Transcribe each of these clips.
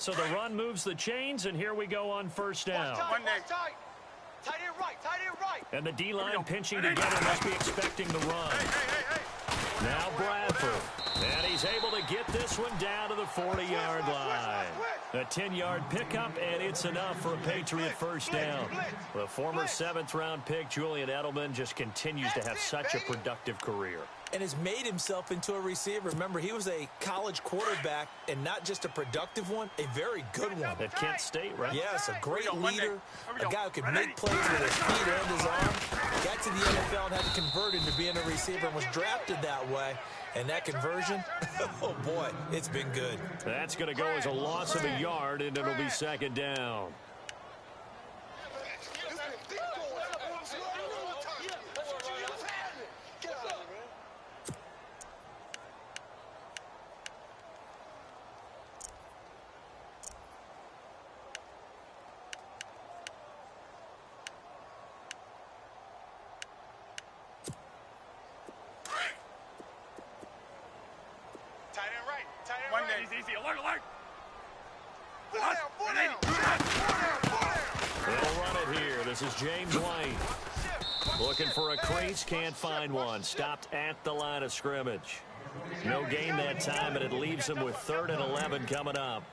so the run moves the chains, and here we go on first down. Tight end right. And the D-line pinching together must be expecting the run. Now Bradford. And he's able to get this one down to the 40-yard line. A 10-yard pickup, and it's enough for a Patriot first down. The former 7th-round pick, Julian Edelman, just continues to have such a productive career. And has made himself into a receiver. Remember, he was a college quarterback, and not just a productive one, a very good one. At Kent State, right? Yes, a great leader, a guy who could make plays with his feet and his arm. Got to the NFL and had to convert into being a receiver and was drafted that way. And that conversion, oh boy, it's been good. That's going to go as a loss of a yard, and it'll be second down. Easy. Alert. They'll run it here. This is James White. Looking for a crease, can't find one. Stopped at the line of scrimmage. No gain that time, and it leaves him with 3rd and 11 coming up.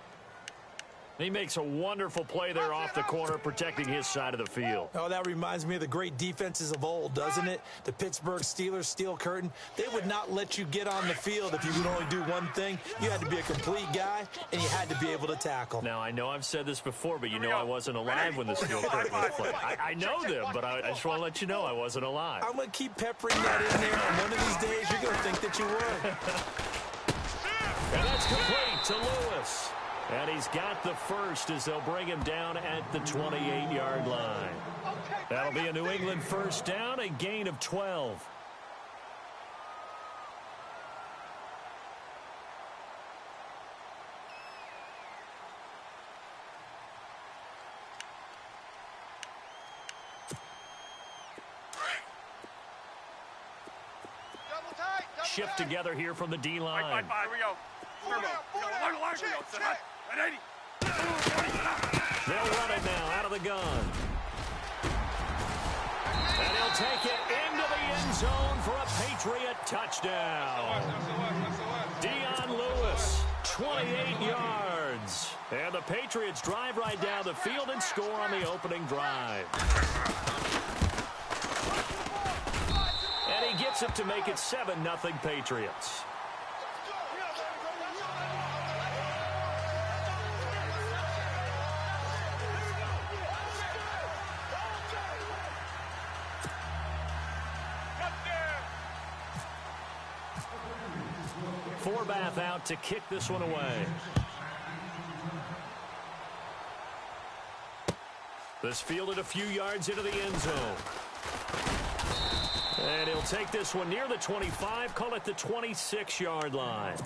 He makes a wonderful play there off the corner, protecting his side of the field. Oh, that reminds me of the great defenses of old, doesn't it? The Pittsburgh Steelers, steel curtain. They would not let you get on the field if you could only do one thing. You had to be a complete guy, and you had to be able to tackle. Now, I know I've said this before, but you know I wasn't alive when the steel curtain was played. I know them, but I just want to let you know I wasn't alive. I'm going to keep peppering that in there, and one of these days you're going to think that you were. And that's complete to Lewis. And he's got the first as they'll bring him down at the 28-yard line. That'll be a New England first down, a gain of 12. Shift together here from the D-line. Here we go. They'll run it now out of the gun. And he'll take it into the end zone for a Patriot touchdown. Dion Lewis, 28 yards. And the Patriots drive right down the field and score on the opening drive. And he gets it to make it 7-0 Patriots. Forbath out to kick this one away. This fielded a few yards into the end zone. And he'll take this one near the 25, call it the 26-yard line.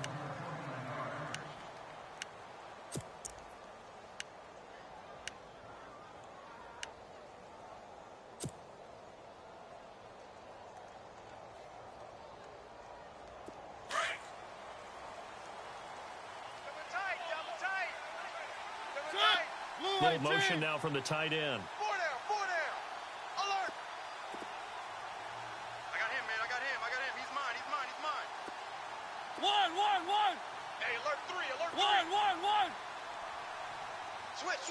Little motion now from the tight end. Four down. Alert. I got him, man. He's mine. One. Hey, alert 3. One. Switch.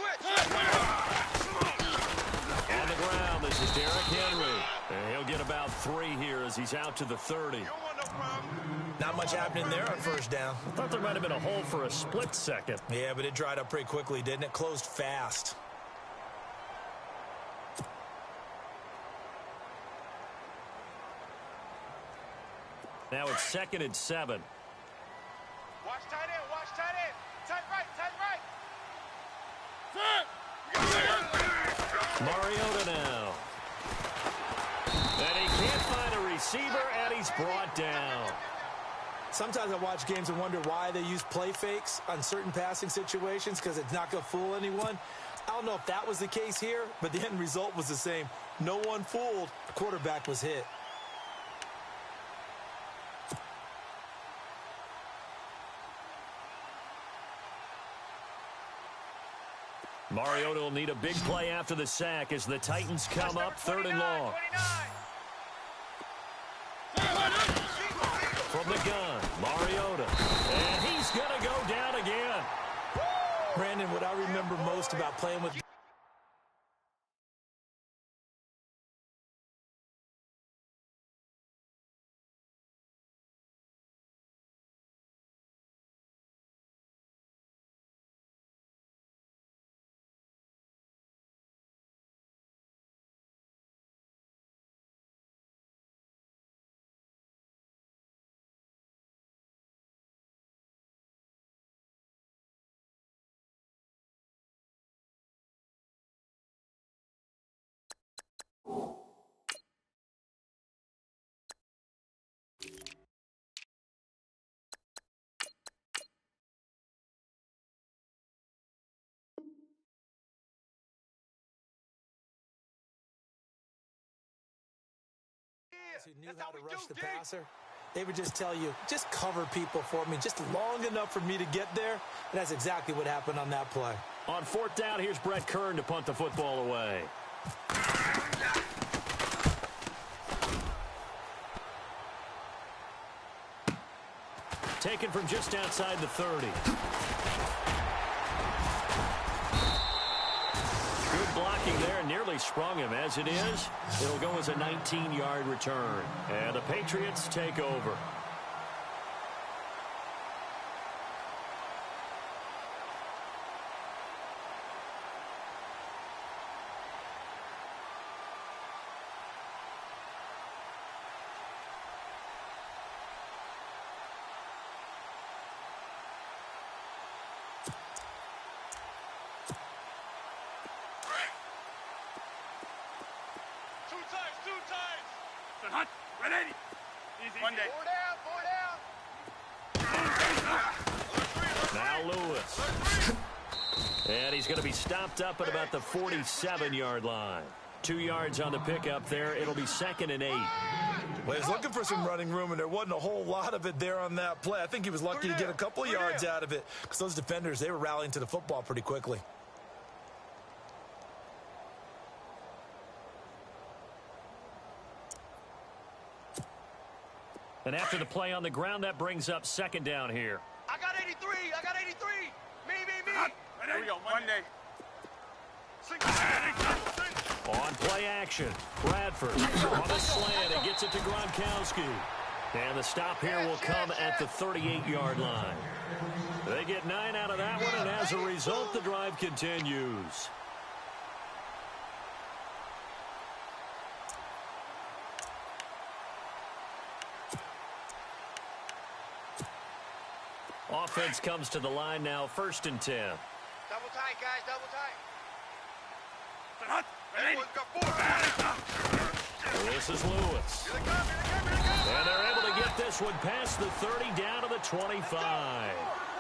On the ground, this is Derrick Henry. And he'll get about 3 here as he's out to the 30. You don't want no problem. Not much happening there on first down. I thought there might have been a hole for a split second. Yeah, but it dried up pretty quickly, didn't it? Closed fast. Now it's 2nd and 7. Watch tight end. Tight right. Mariota now. And he can't find a receiver, and he's brought down. Sometimes I watch games and wonder why they use play fakes on certain passing situations, because it's not going to fool anyone. I don't know if that was the case here, but the end result was the same. No one fooled. The quarterback was hit. Mariota will need a big play after the sack as the Titans come up 3rd and long. From the gun, Mariota. And he's going to go down again. Brandon, what I remember most about playing with who knew how to rush the passer, they would just tell you, just cover people for me, just long enough for me to get there. And that's exactly what happened on that play. On 4th down, here's Brett Kern to punt the football away. Taken from just outside the 30. Good blocking there, nearly sprung him. As it is, it'll go as a 19-yard return. And the Patriots take over. Now Lewis. And he's going to be stopped up at about the 47-yard line. 2 yards on the pickup there. It'll be 2nd and 8. Well, he's looking for some running room, and there wasn't a whole lot of it there on that play. I think he was lucky to get a couple of yards out of it because those defenders, they were rallying to the football pretty quickly. And after the play on the ground, that brings up 2nd down here. I got 83. I got 83. Me. Here we go. Monday. On play action, Bradford on a slant and gets it to Gronkowski. And the stop here will come at the 38-yard line. They get 9 out of that one, and as a result, the drive continues. Offense comes to the line now, 1st and 10. Double tight, guys. Double tight. This is Lewis. And they're able to get this one past the 30 down to the 25.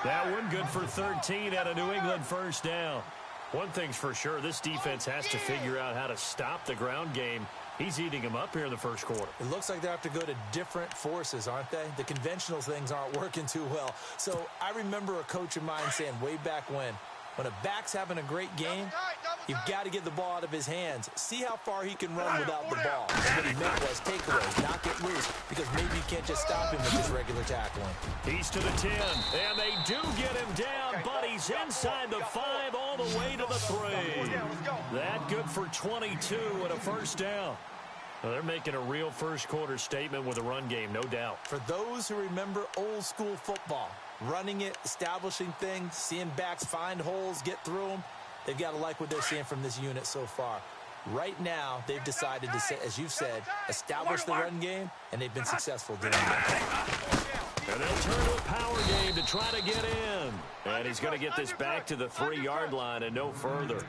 That one good for 13 at a New England 1st down. One thing's for sure, this defense has to figure out how to stop the ground game. He's eating them up here in the 1st quarter. It looks like they have to go to different forces, aren't they? The conventional things aren't working too well. So I remember a coach of mine saying way back when a back's having a great game, you've got to get the ball out of his hands. See how far he can run without the ball. What he meant was takeaways, not get loose, because maybe you can't just stop him with just regular tackling. He's to the 10, and they do get him down, but he's inside the 5 all the way to the 3. That good for 22 and a 1st down. Well, they're making a real 1st quarter statement with a run game, no doubt. For those who remember old school football, running it, establishing things, seeing backs find holes, get through them, they've got to like what they're seeing from this unit so far. Right now, they've decided to, as you've said, establish the run game, and they've been successful doing that. And they'll turn to a power game to try to get in. And he's going to get this back to the 3-yard line and no further.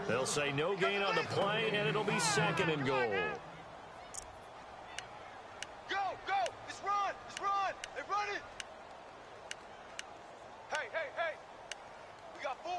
They'll say no gain on the play, and it'll be 2nd and goal. Go! Let's run! They run it! Hey! We got 4.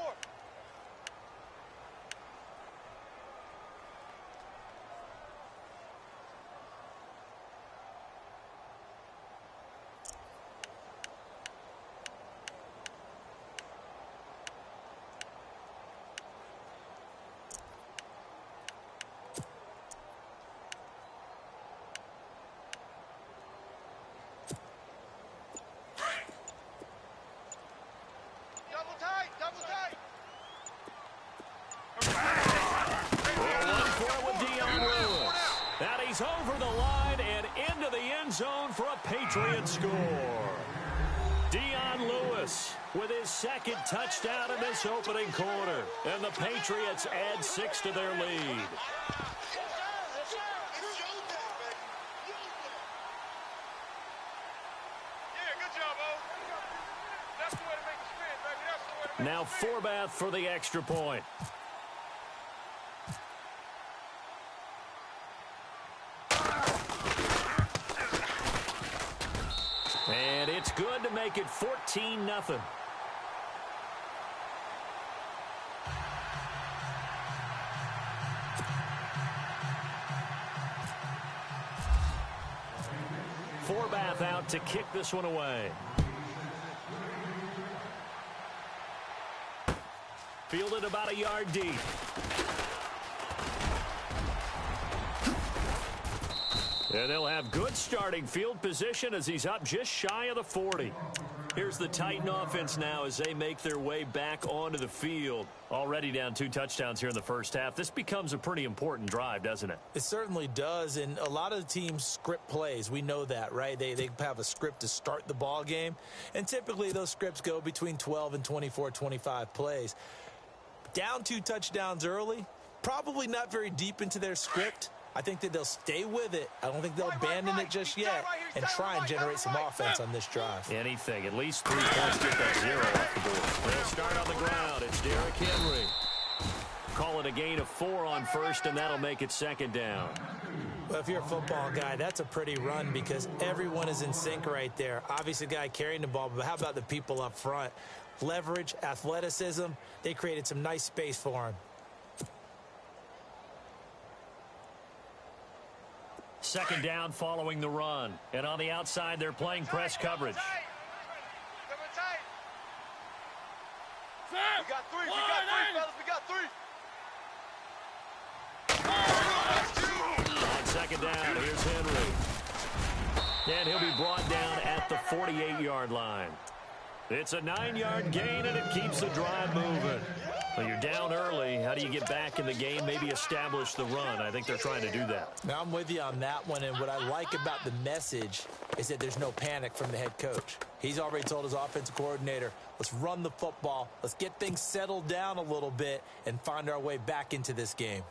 is over the line and into the end zone for a Patriots score. Dion Lewis with his second touchdown in this opening quarter. And the Patriots add 6 to their lead. Now Forbath for the extra point. And it's good to make it 14-0. Forbath out to kick this one away. Fielded about a yard deep. And they'll have good starting field position as he's up just shy of the 40. Here's the Titan offense now as they make their way back onto the field. Already down 2 touchdowns here in the first half. This becomes a pretty important drive, doesn't it? It certainly does, and a lot of the teams script plays. We know that, right? They have a script to start the ball game, and typically those scripts go between 12 and 24, 25 plays. Down 2 touchdowns early, probably not very deep into their script. I think that they'll stay with it. I don't think they'll abandon it just yet and try and generate some offense on this drive. Anything. At least 3 points, get that 0 off the board. They'll start on the ground. It's Derrick Henry. Call it a gain of 4 on first, and that'll make it 2nd down. Well, if you're a football guy, that's a pretty run because everyone is in sync right there. Obviously, the guy carrying the ball, but how about the people up front? Leverage, athleticism, they created some nice space for him. 2nd down following the run. And on the outside, they're playing press coverage. We got 3, fellas, we got 3. On 2nd down, here's Henry. And he'll be brought down at the 48-yard line. It's a 9-yard gain, and it keeps the drive moving. Well, you're down early. How do you get back in the game, maybe establish the run? I think they're trying to do that. Now, I'm with you on that one, and what I like about the message is that there's no panic from the head coach. He's already told his offensive coordinator, let's run the football, let's get things settled down a little bit and find our way back into this game.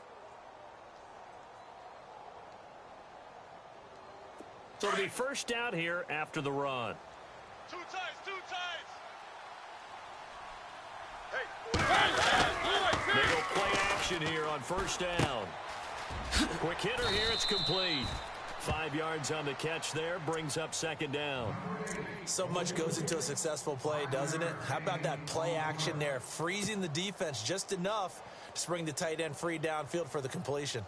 So it'll be first down here after the run. 2 times. They go play action here on first down. Quick hitter here, it's complete. 5 yards on the catch there, brings up 2nd down. So much goes into a successful play, doesn't it? How about that play action there, freezing the defense just enough to bring the tight end free downfield for the completion.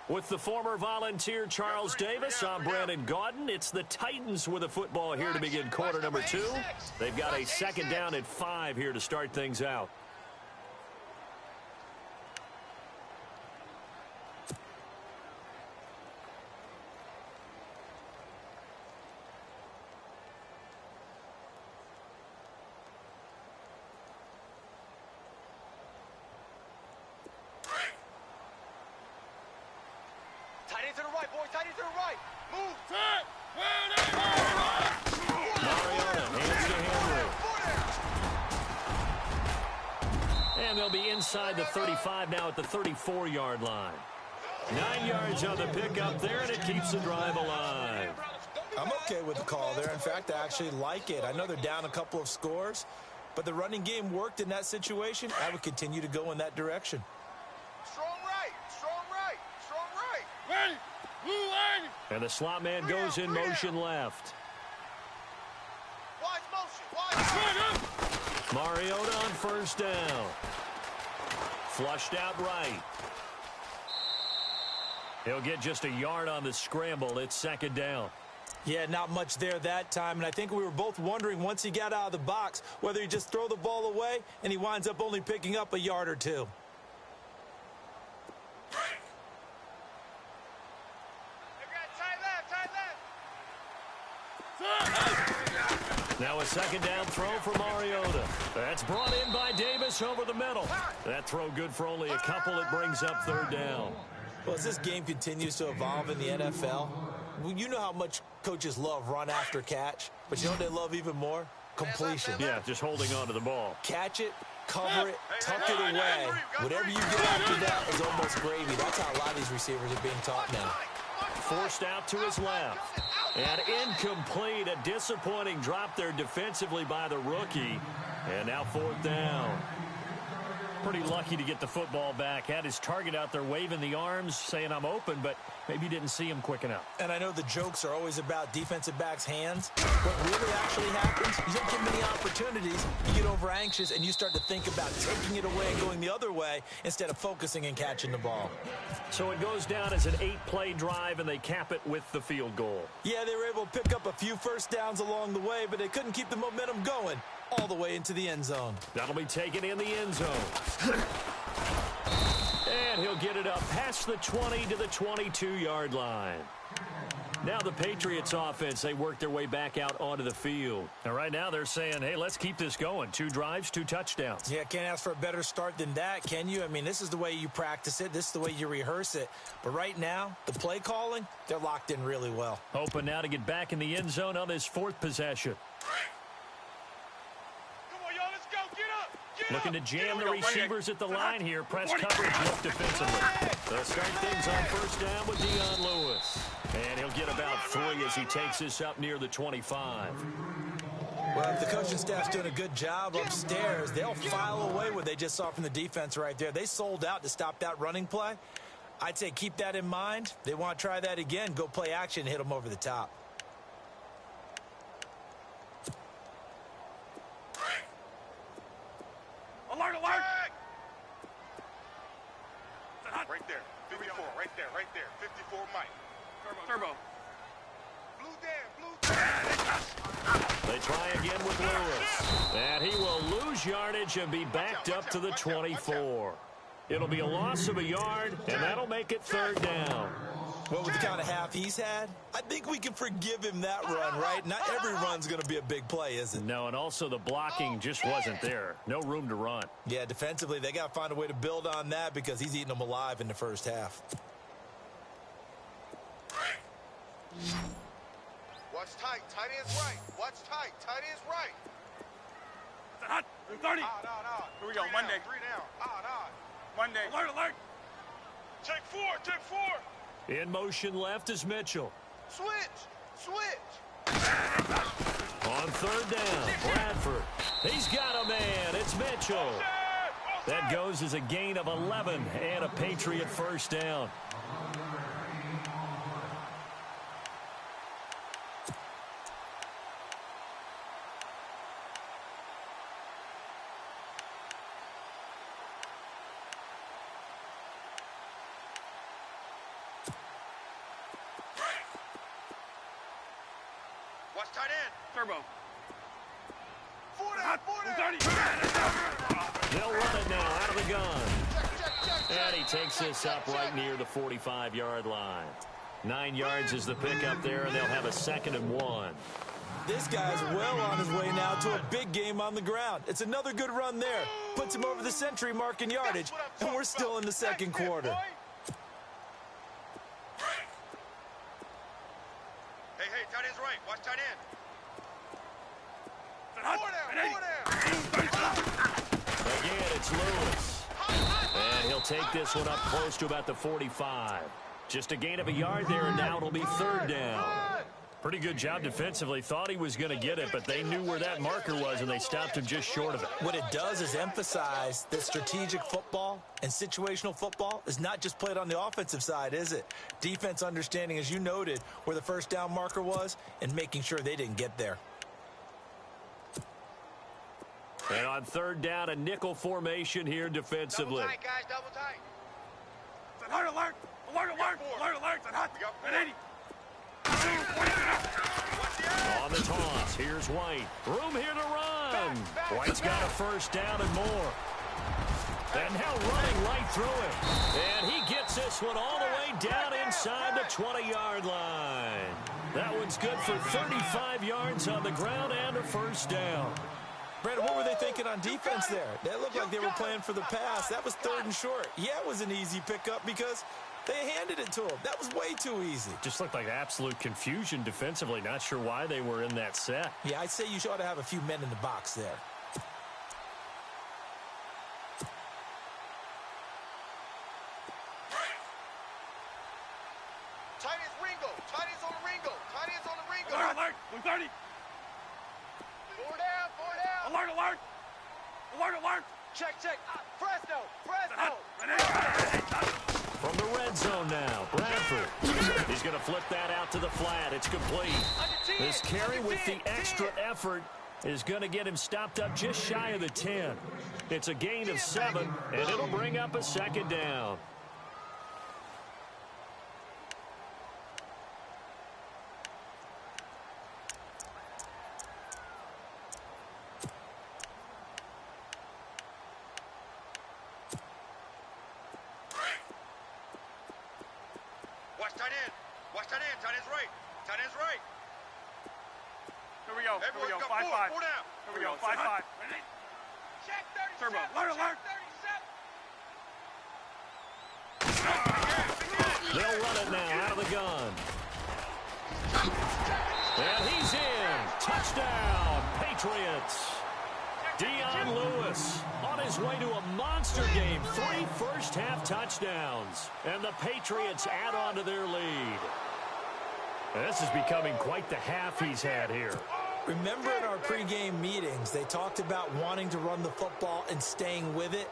With the former Volunteer Charles Davis, I'm Brandon Gaudin. It's the Titans with a football here to begin quarter number 2. They've got a 2nd down at 5 here to start things out. To the right, boys. Tight end to the right. Move. Mariota hands to Henry. And they'll be inside the 35 now at the 34-yard line. 9 yards on the pickup there, and it keeps the drive alive. I'm okay with the call there. In fact, I actually like it. I know they're down a couple of scores, but the running game worked in that situation. I would continue to go in that direction. And the slot man goes in motion left. Mariota on first down. Flushed out right. He'll get just a yard on the scramble. It's 2nd down. Yeah, not much there that time, and I think we were both wondering once he got out of the box whether he just throw the ball away and he winds up only picking up a yard or 2. Now a second down throw for Mariota. That's brought in by Davis over the middle. That throw good for only a couple. It brings up third down. Well, as this game continues to evolve in the NFL, you know how much coaches love run after catch, but you know what they love even more? Completion. Yeah, just holding on to the ball. Catch it, cover it, tuck it away. Whatever you get after that is almost gravy. That's how a lot of these receivers are being taught now. Forced out to his left. And incomplete. A disappointing drop there defensively by the rookie. And now fourth down. Pretty lucky to get the football back. Had his target out there waving the arms, saying I'm open, but maybe didn't see him quick enough. And I know the jokes are always about defensive backs' hands. What really actually happens, you don't get many opportunities, you get over anxious, and you start to think about taking it away and going the other way instead of focusing and catching the ball. So it goes down as an 8-play drive, and they cap it with the field goal. Yeah, they were able to pick up a few first downs along the way, but they couldn't keep the momentum going all the way into the end zone. That'll be taken in the end zone. And he'll get it up past the 20 to the 22-yard line. Now the Patriots offense, they work their way back out onto the field. And right now they're saying, hey, let's keep this going. 2 drives, 2 touchdowns. Yeah, can't ask for a better start than that, can you? I mean, this is the way you practice it. This is the way you rehearse it. But right now, the play calling, they're locked in really well. Hoping now to get back in the end zone on this 4th possession. Looking to jam the receivers at the line here. Press coverage look defensively. They'll start things on first down with Dion Lewis. And he'll get about 3 as he takes this up near the 25. Well, if the coaching staff's doing a good job upstairs, they'll file away what they just saw from the defense right there. They sold out to stop that running play. I'd say keep that in mind. They want to try that again. Go play action and hit them over the top. Alert, alert! Right there, 54, right there, 54 Mike. Turbo. Blue Dan. They try again with Lewis. And he will lose yardage and be backed up to the 24. It'll be a loss of a yard, and that'll make it third down. Well, with the kind of half he's had, I think we can forgive him that run, right? Not every run's going to be a big play, is it? No, and also the blocking just wasn't there. No room to run. Yeah, defensively, they got to find a way to build on that because he's eating them alive in the first half. Watch tight. Tight end's right. Watch tight. Tight end's right. Hot. 30. Here we go. Monday. 3 down. Monday. Alert, alert. Take 4. Take 4. In motion left is Mitchell. Switch. On third down, Bradford. He's got a man. It's Mitchell. That goes as a gain of 11 and a Patriot first down. Watch tight end. Turbo. 4 down. 30. They'll run it now out of the gun. And he takes this up right near the 45-yard line. 9 yards is the pickup there, and they'll have a 2nd and 1. This guy's well on his way now to a big game on the ground. It's another good run there. Puts him over the century mark in yardage, and we're still in the second quarter. Hey, tight end's right. Watch tight end. 4 down. Again, it's Lewis. And he'll take this one up close to about the 45. Just a gain of a yard there, and now it'll be third down. Pretty good job defensively. Thought he was going to get it, but they knew where that marker was, and they stopped him just short of it. What it does is emphasize that strategic football and situational football is not just played on the offensive side, is it? Defense understanding, as you noted, where the first down marker was and making sure they didn't get there. And on third down, a nickel formation here defensively. Double tight, guys. Double tight. Alert, alert. Alert, alert. Alert, alert. Hot. We got 4. At 80. On the toss, here's White. Room here to run. White's got a first down and more. And now running right through it. And he gets this one all the way way down inside the 20-yard line. That one's good for 35 yards on the ground and a first down. Brandon, what were they thinking on defense there? They looked like they were playing for the pass. That was 3rd and short. Yeah, it was an easy pickup because they handed it to him. That was way too easy. Just looked like absolute confusion defensively. Not sure why they were in that set. Yeah, I'd say you ought to have a few men in the box there. Tight ends Ringo. Tight ends on the Ringo. Tight ends on the Ringo. Alert, alert. 130. Four down, four down. Alert, alert. Alert, alert. Check, check. Fresno, Fresno. From the red zone now, Bradford. He's going to flip that out to the flat. It's complete. This carry with the extra effort is going to get him stopped up just shy of the 10. It's a gain of 7, and it'll bring up a second down. Watch tight end. Watch tight end. Tight end's right. Tight end's right. Here we go. Here we Everyone's go. got 5-5. four down. Here we go. 5-5. Check 37. Turbo. Alert, alert. They'll run it now out of the gun. And he's in. Touchdown, Patriots. Dion Lewis on his way to a monster game. 3 first-half touchdowns. And the Patriots add on to their lead. And this is becoming quite the half he's had here. Remember in our pregame meetings, they talked about wanting to run the football and staying with it?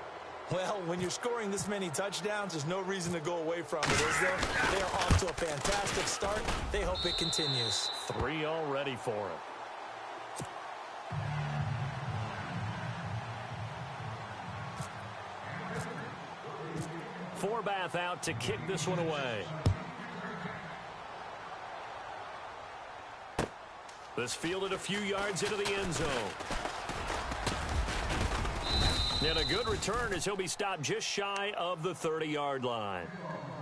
Well, when you're scoring this many touchdowns, there's no reason to go away from it, is there? They are off to a fantastic start. They hope it continues. 3 already for him. Forbath out to kick this one away. This fielded a few yards into the end zone. And a good return as he'll be stopped just shy of the 30-yard line.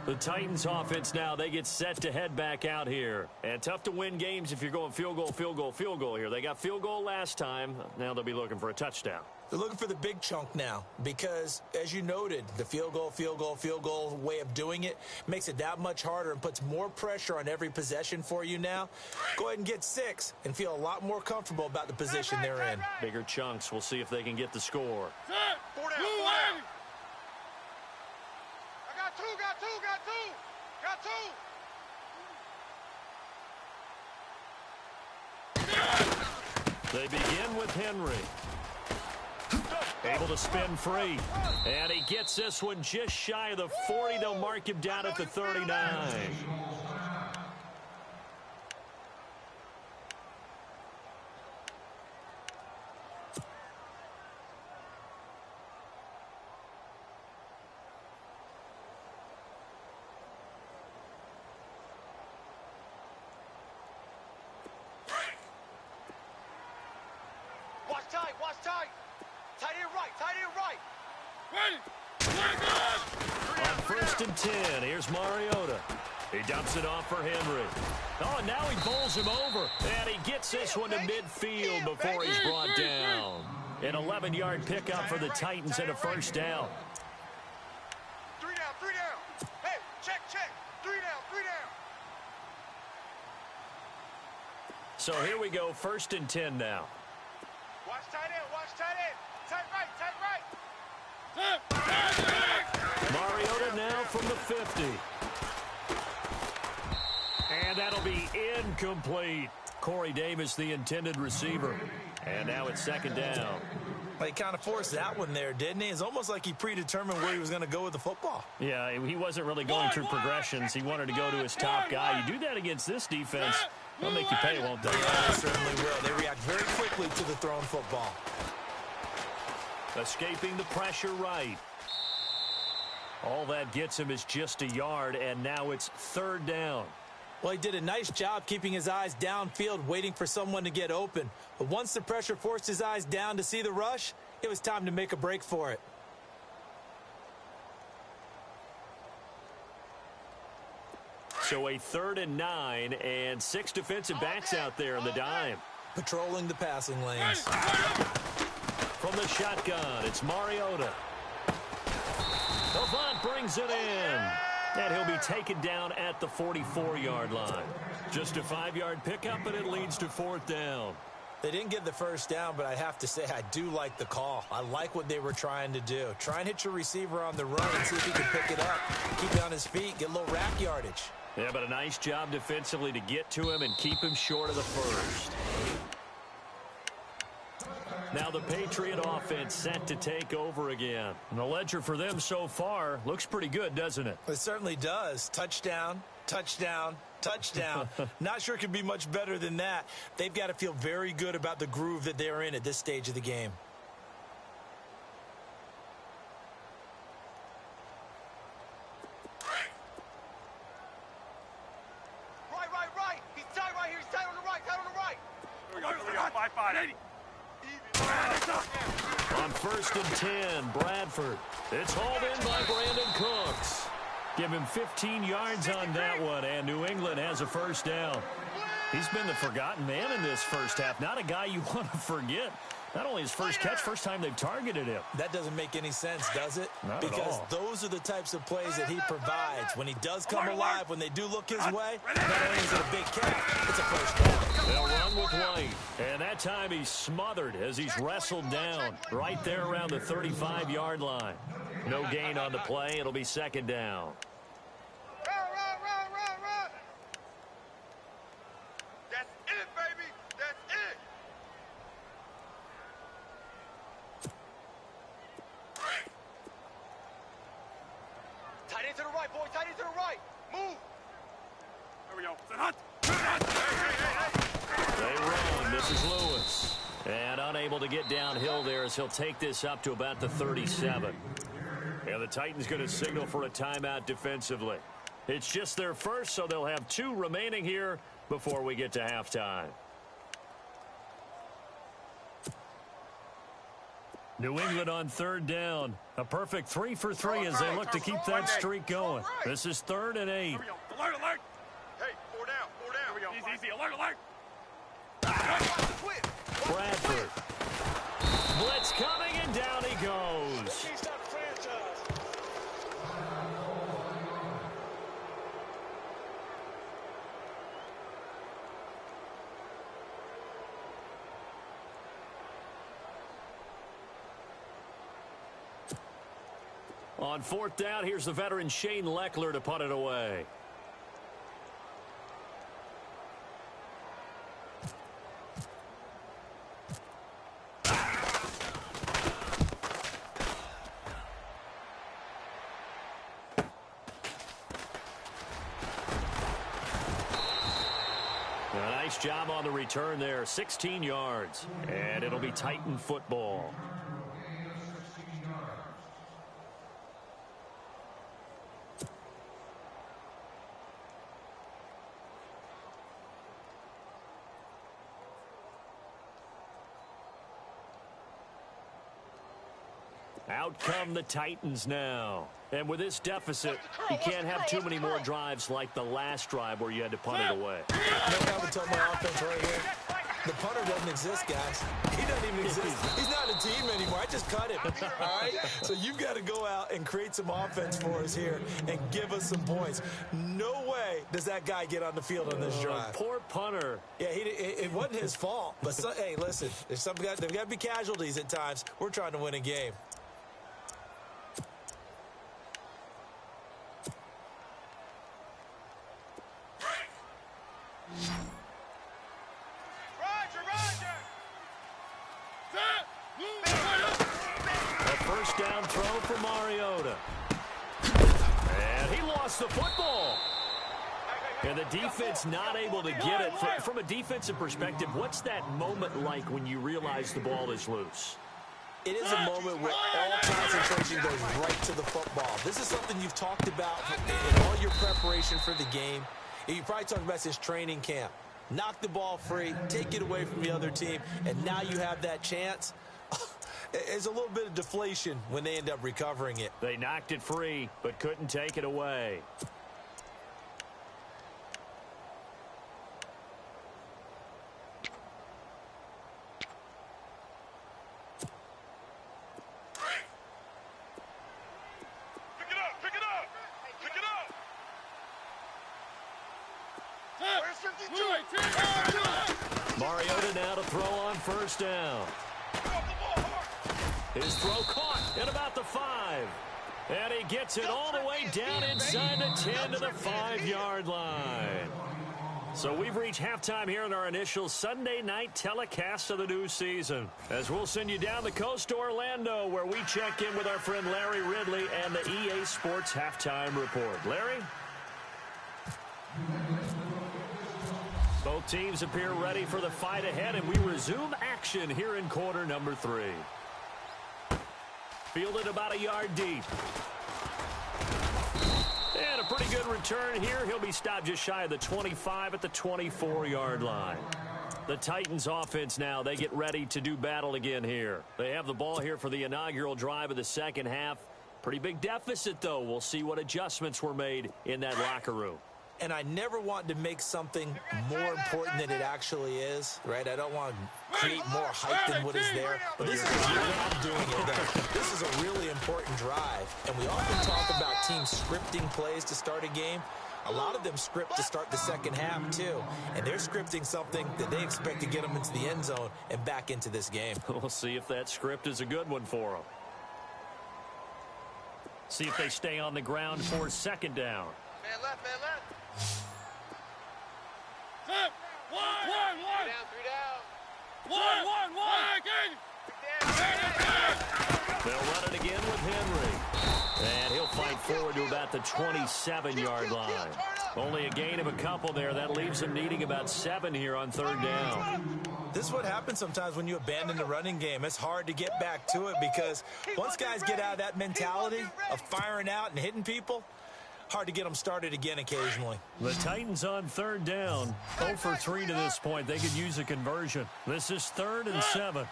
The Titans offense now, they get set to head back out here. And tough to win games if you're going field goal, field goal, field goal here. They got field goal last time. Now they'll be looking for a touchdown. They're looking for the big chunk now because, as you noted, the field goal way of doing it makes it that much harder and puts more pressure on every possession for you now. Go ahead and get 6 and feel a lot more comfortable about the position they're in. Bigger chunks. We'll see if they can get the score. Four down, four down. I got two, got two, got two. Got two. They begin with Henry. Able to spin free. And he gets this one just shy of the 40. They'll mark him down at the 39. Watch tight, watch tight. Tight end right, tight end right. On 1st and 10, here's Mariota. He dumps it off for Henry. Oh, and now he bowls him over. And he gets this one to midfield before he's brought down. An 11-yard pickup for the Titans and a first down. 3 down, 3 down. Hey, check, check. 3 down, 3 down. So here we go, 1st and 10 now. Watch tight end, watch tight end. Tight right, tight right. Mariota now from the 50. And that'll be incomplete. Corey Davis, the intended receiver. And now it's 2nd down. Well, he kind of forced that one there, didn't he? It's almost like he predetermined where he was going to go with the football. Yeah, he wasn't really going through progressions. He wanted to go to his top guy. You do that against this defense, they'll make you pay, won't they? Yeah, they certainly will. They react very quickly to the thrown football. Escaping the pressure right. All that gets him is just a yard, and now it's 3rd down. Well, he did a nice job keeping his eyes downfield, waiting for someone to get open. But once the pressure forced his eyes down to see the rush, it was time to make a break for it. So a 3rd and 9 and 6 defensive backs out there in the dime. Patrolling the passing lanes. From the shotgun, it's Mariota. Avant brings it in. And he'll be taken down at the 44-yard line. Just a 5-yard pickup, and it leads to 4th down. They didn't get the first down, but I have to say I do like the call. I like what they were trying to do. Try and hit your receiver on the run and see if he can pick it up. Keep it on his feet, get a little rack yardage. Yeah, but a nice job defensively to get to him and keep him short of the first. Now the Patriot offense set to take over again. And the ledger for them so far looks pretty good, doesn't it? It certainly does. Touchdown, touchdown, touchdown. Not sure it can be much better than that. They've got to feel very good about the groove that they're in at this stage of the game. Right. He's tight right here. He's tight on the right. Tight on the right. Here we go. 5-5. 80. On 1st and 10, Bradford. It's hauled in by Brandon Cooks. Give him 15 yards on that one, and New England has a first down. He's been the forgotten man in this first half. Not a guy you want to forget. Not only his first catch, first time they've targeted him. That doesn't make any sense, does it? Not at because all. those are the types of plays that he provides. When he does come alive, when they do look his way, not only is it a big catch, it's a first down. They'll run with White. And that time he's smothered as he's wrestled down right there around the 35-yard line. No gain on the play. It'll be 2nd down. Run. That's it, baby. That's it. Tight end to the right, boy. Tight end to the right. Move. Here we go. Hunt. They run. This is Lewis. And unable to get downhill there as he'll take this up to about the 37. And the Titans going to signal for a timeout defensively. It's just their first, so they'll have 2 remaining here before we get to halftime. New England on 3rd down. A perfect 3 for 3 as they look to keep that streak going. This is 3rd and 8. Here we go. Alert. Hey, 4 down. Here we go. Easy. Alert. Bradford. Blitz coming, and down he goes. On 4th down, here's the veteran Shane Leckler to punt it away. A nice job on the return there, 16 yards. And it'll be Titan football. Out come the Titans now. And with this deficit, you can't have too many more drives like the last drive where you had to punt it away. You know what I would tell my offense right here? The punter doesn't exist, guys. He doesn't even exist. He's not a team anymore. I just cut him. All right? So you've got to go out and create some offense for us here and give us some points. No way does that guy get on the field on this drive. Poor punter. Yeah, it wasn't his fault. But, hey, listen, there's there've got to be casualties at times. We're trying to win a game. Down throw for Mariota. And he lost the football. And the defense not able to get it. From a defensive perspective, what's that moment like when you realize the ball is loose? It is a moment where all concentration goes right to the football. This is something you've talked about in all your preparation for the game. You probably talked about this training camp. Knock the ball free, take it away from the other team, and now you have that chance. There's a little bit of deflation when they end up recovering it. They knocked it free, but couldn't take it away. Mariota now to throw on first down. His throw caught at about the 5. And he gets it all the way down inside the 10 to the 5-yard line. So we've reached halftime here in our initial Sunday night telecast of the new season. As we'll send you down the coast to Orlando, where we check in with our friend Larry Ridley and the EA Sports Halftime Report. Larry? Both teams appear ready for the fight ahead, and we resume action here in quarter number 3. Fielded about a yard deep. And a pretty good return here. He'll be stopped just shy of the 25 at the 24-yard line. The Titans offense now, they get ready to do battle again here. They have the ball here for the inaugural drive of the second half. Pretty big deficit, though. We'll see what adjustments were made in that locker room. And I never want to make something more important than it actually is, right? I don't want to create more hype than what is there. But this is I'm doing it though. This is a really important drive. And we often talk about teams scripting plays to start a game. A lot of them script to start the second half, too. And they're scripting something that they expect to get them into the end zone and back into this game. We'll see if that script is a good one for them. See if they stay on the ground for second down. Man left, man left. They'll run it again with Henry. And he'll fight forward to about the 27-yard line. Only a gain of a couple there. That leaves him needing about 7 here on third down. This is what happens sometimes when you abandon the running game. It's hard to get back to it because once guys get out of that mentality of firing out and hitting people, hard to get them started again occasionally. The Titans on third down. 0 for 3 to this point. They could use a conversion. This is 3rd and 7.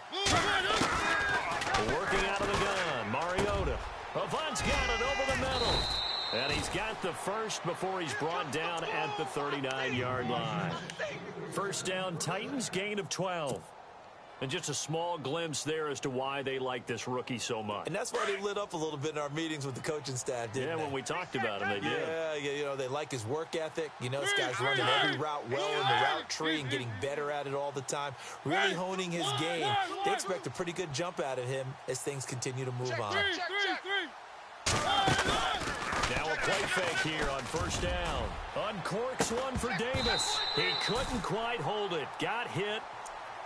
Working out of the gun. Mariota. Avant's got it over the middle. And he's got the first before he's brought down at the 39-yard line. First down, Titans, gain of 12. And just a small glimpse there as to why they like this rookie so much. And that's why they lit up a little bit in our meetings with the coaching staff, didn't they? When we talked about him, they did. Yeah, you know, they like his work ethic. You know, this guy's running every route well in the route tree and getting better at it all the time, really honing his game. They expect a pretty good jump out of him as things continue to move on. Now a play fake here on first down. Uncorks one for Davis. He couldn't quite hold it. Got hit.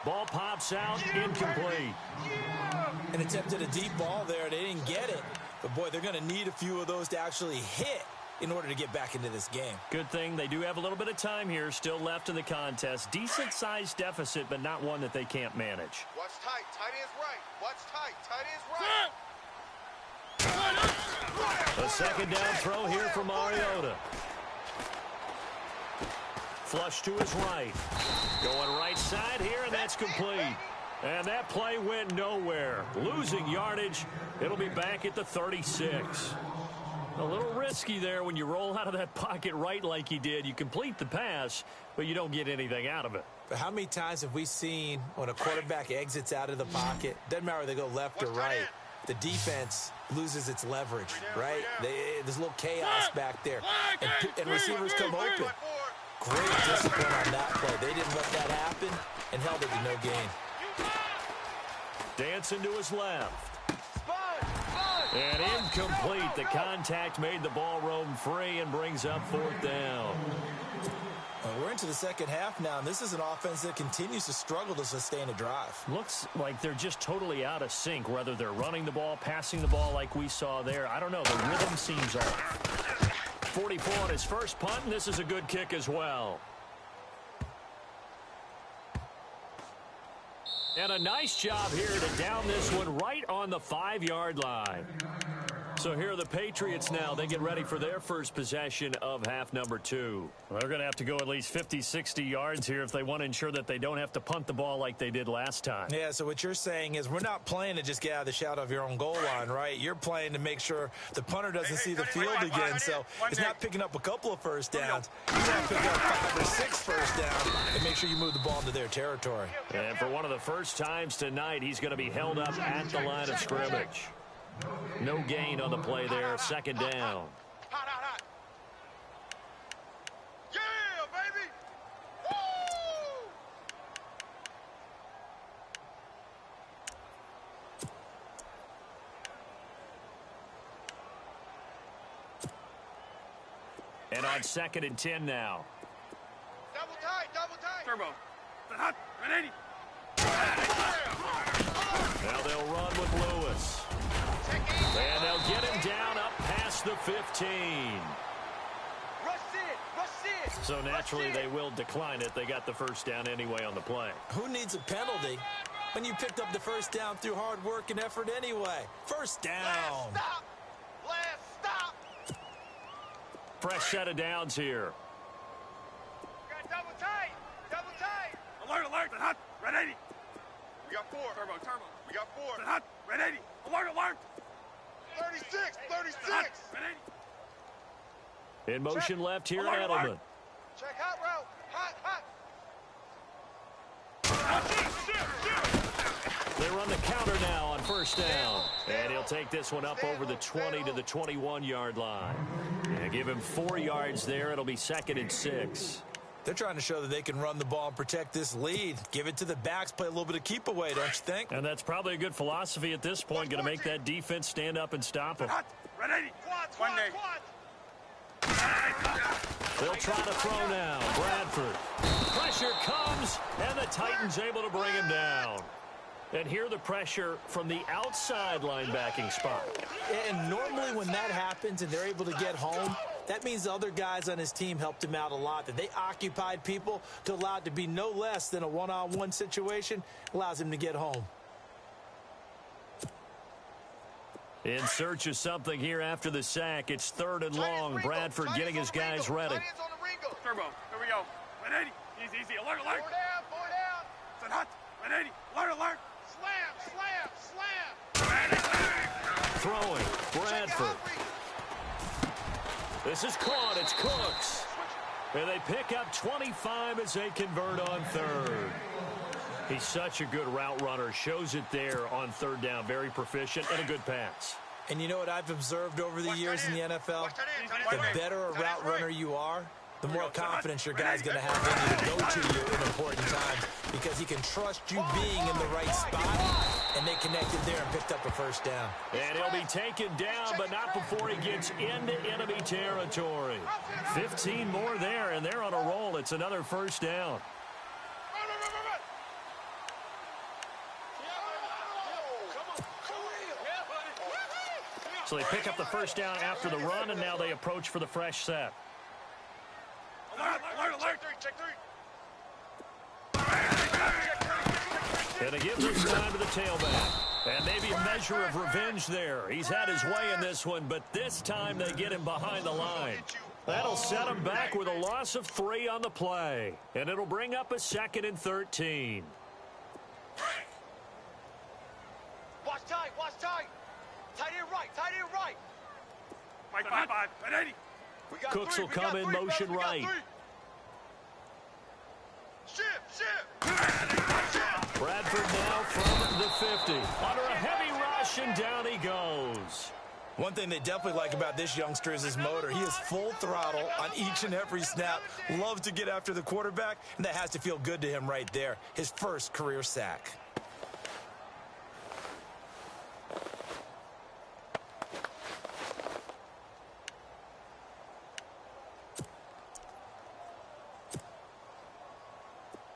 Ball pops out, incomplete. And attempted a deep ball there. They didn't get it. But, boy, they're going to need a few of those to actually hit in order to get back into this game. Good thing they do have a little bit of time here still left in the contest. Decent-sized deficit, but not one that they can't manage. Watch tight. Tight end's right. Watch tight. Tight end's right. A second down throw here for Mariota. Flush to his right. Going right side here, and that's complete. And that play went nowhere. Losing yardage. It'll be back at the 36. A little risky there when you roll out of that pocket right like he did. You complete the pass, but you don't get anything out of it. But how many times have we seen when a quarterback exits out of the pocket, doesn't matter whether they go left or right, the defense loses its leverage, right? There's a little chaos back there. And receivers come open. Great discipline on that play. They didn't let that happen and held it to no gain. Dancing to his left. And incomplete. The contact made the ball roam free and brings up fourth down. Well, we're into the second half now, and this is an offense that continues to struggle to sustain a drive. Looks like they're just totally out of sync, whether they're running the ball, passing the ball like we saw there. I don't know. The rhythm seems off. 44 on his first punt, and this is a good kick as well. And a nice job here to down this one right on the 5-yard line. So here are the Patriots now. They get ready for their first possession of half number 2. Well, they're going to have to go at least 50, 60 yards here if they want to ensure that they don't have to punt the ball like they did last time. Yeah, so what you're saying is we're not playing to just get out of the shadow of your own goal line, right? You're playing to make sure the punter doesn't see the field again. So it's not picking up a couple of first downs. You want to pick up 5 or 6 first downs and make sure you move the ball into their territory. And for one of the first times tonight, he's going to be held up at the line of scrimmage. No gain on the play there. Second down. Hot. Yeah, baby. And on 2nd and 10 now. Double tight, double tight. Turbo. Set hot. 180. Now they'll run with Lewis. And they'll get him down up past the 15. Rush it, rush it. So naturally they will decline it. They got the first down anyway on the play. Who needs a penalty when you picked up the first down through hard work and effort anyway? First down. Last stop. Last stop. Fresh set of downs here. Got double tight. Double tight. Alert, alert. Set hot. 180. We got 4. Turbo, turbo. We got 4. Set hot. 180. Alert, alert. 36, 36. Set hot. 180. In motion left here, Alert, Edelman. alert. Check hot route. Hot, hot. They run the counter now on first down. And he'll take this one up over the 20 to the 21-yard line. Yeah, give him 4 yards there. It'll be 2nd and 6. They're trying to show that they can run the ball and protect this lead. Give it to the backs, play a little bit of keep away, don't you think? And that's probably a good philosophy at this point. Going to make that defense stand up and stop them. Set hot. 180. Quads, One quads, day. quads. They'll try to throw now. Bradford. Pressure comes, and the Titans able to bring him down. And here the pressure from the outside linebacking spot. And normally when that happens and they're able to get home, that means the other guys on his team helped him out a lot. That they occupied people to allow it to be no less than a one-on-one situation, allows him to get home. In search of something here after the sack. It's 3rd and long. Bradford getting his guys ready. Turbo. Here we go. 180. Easy, easy. Alert, alert. 4 down. Set hot. 180. Alert, alert. Slam, slam, slam. Throwing. Bradford. This is caught. It's Cooks. And they pick up 25 as they convert on 3rd. He's such a good route runner. Shows it there on 3rd down. Very proficient and a good pass. And you know what I've observed over the years in the NFL? The better a route runner you are, the more confidence your guy's going to have in you to go to you in important times, because he can trust you being in the right spot, and they connected there and picked up a first down. And he'll be taken down, but not before he gets into enemy territory. 15 more there, and they're on a roll. It's another first down. So they pick up the first down after the run, and now they approach for the fresh set. Alert, alert, alert. Check 3. And it gives us time to the tailback. And maybe a measure of revenge there. He's had his way in this one, but this time they get him behind the line. That'll set him back with a loss of 3 on the play. And it'll bring up a 2nd and 13. Watch tight, watch tight. Tight end right, tight end right. 5, 180. We got Cooks 3, will we come got in 3, motion we got right. 3. Shift. Bradford now from the 50. Under a heavy rush, and down he goes. One thing they definitely like about this youngster is his motor. He is full throttle on each and every snap. Loves to get after the quarterback, and that has to feel good to him right there. His first career sack.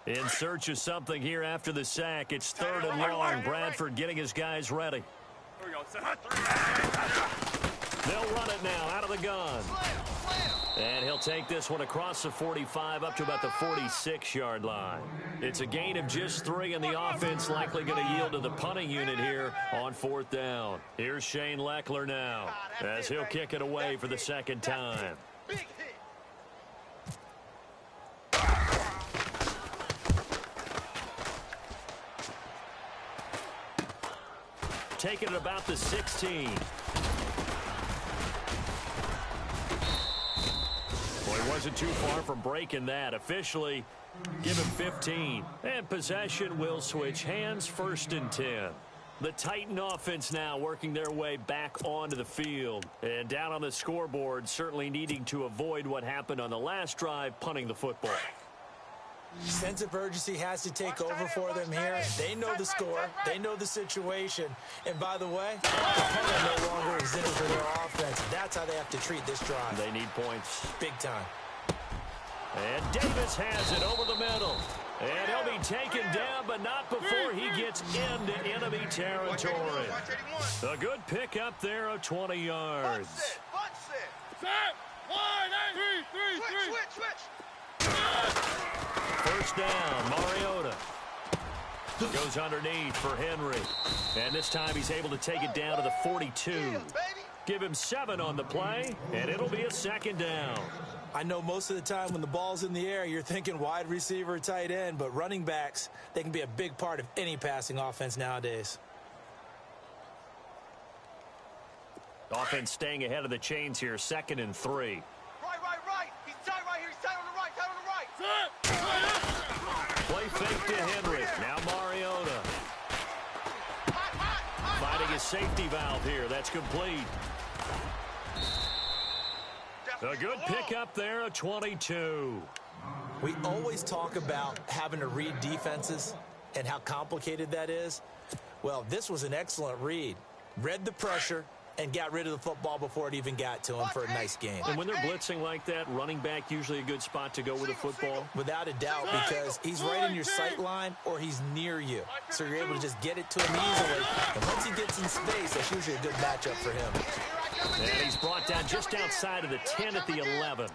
In search of something here after the sack. It's 3rd and long. Bradford getting his guys ready. Here we go. Set hot. They'll run it now out of the gun. And he'll take this one across the 45 up to about the 46-yard line. It's a gain of just 3, and the offense likely going to yield to the punting unit here on 4th down. Here's Shane Leckler now as he'll kick it away for the 2nd time. Big hit. Taking it about the 16. Boy, he wasn't too far from breaking that. Officially, give him 15. And possession will switch hands, 1st and 10. The Titan offense now working their way back onto the field. And down on the scoreboard, certainly needing to avoid what happened on the last drive, punting the football. Sense of urgency has to take over for them here. They know the score. They know the situation. And by the way, the huddle no longer exists for their offense. That's how they have to treat this drive. They need points. Big time. And Davis has it over the middle. And he'll be taken down, but not before he gets into enemy territory. A good pickup there of 20 yards. Set. 1, 8, 3. Switch. First down, Mariota. Goes underneath for Henry. And this time he's able to take it down to the 42. Give him 7 on the play, and it'll be a second down. I know most of the time when the ball's in the air, you're thinking wide receiver, tight end, but running backs, they can be a big part of any passing offense nowadays. Offense staying ahead of the chains here, 2nd and 3. Right. He's tight right here. He's tight on the right. Play fake to Henry. Now Mariota. Finding his safety valve here. That's complete. A good pickup there, a 22. We always talk about having to read defenses and how complicated that is. Well, this was an excellent read. Read the pressure and got rid of the football before it even got to him for a nice gain. And when they're blitzing like that, running back usually a good spot to go with the football? Without a doubt, because he's right in your sight line or he's near you. So you're able to just get it to him easily. And once he gets in space, that's usually a good matchup for him. And he's brought down just outside of the 10 at the 11.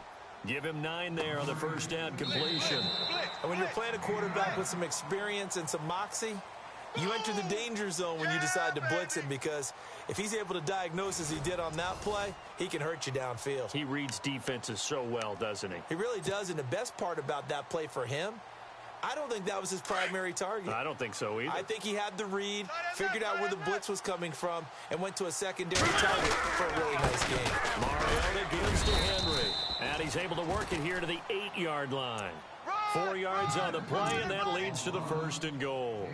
Give him 9 there on the first down completion. And when you're playing a quarterback with some experience and some moxie, you enter the danger zone when you decide to blitz him, because if he's able to diagnose as he did on that play, he can hurt you downfield. He reads defenses so well, doesn't he? He really does, and the best part about that play for him, I don't think that was his primary target. I don't think so either. I think he had the read, figured out where the blitz was coming from, and went to a secondary target for a really nice game. Mariota gives to Henry, and he's able to work it here to the 8-yard line. 4 yards on the play, and that leads to the 1st and goal.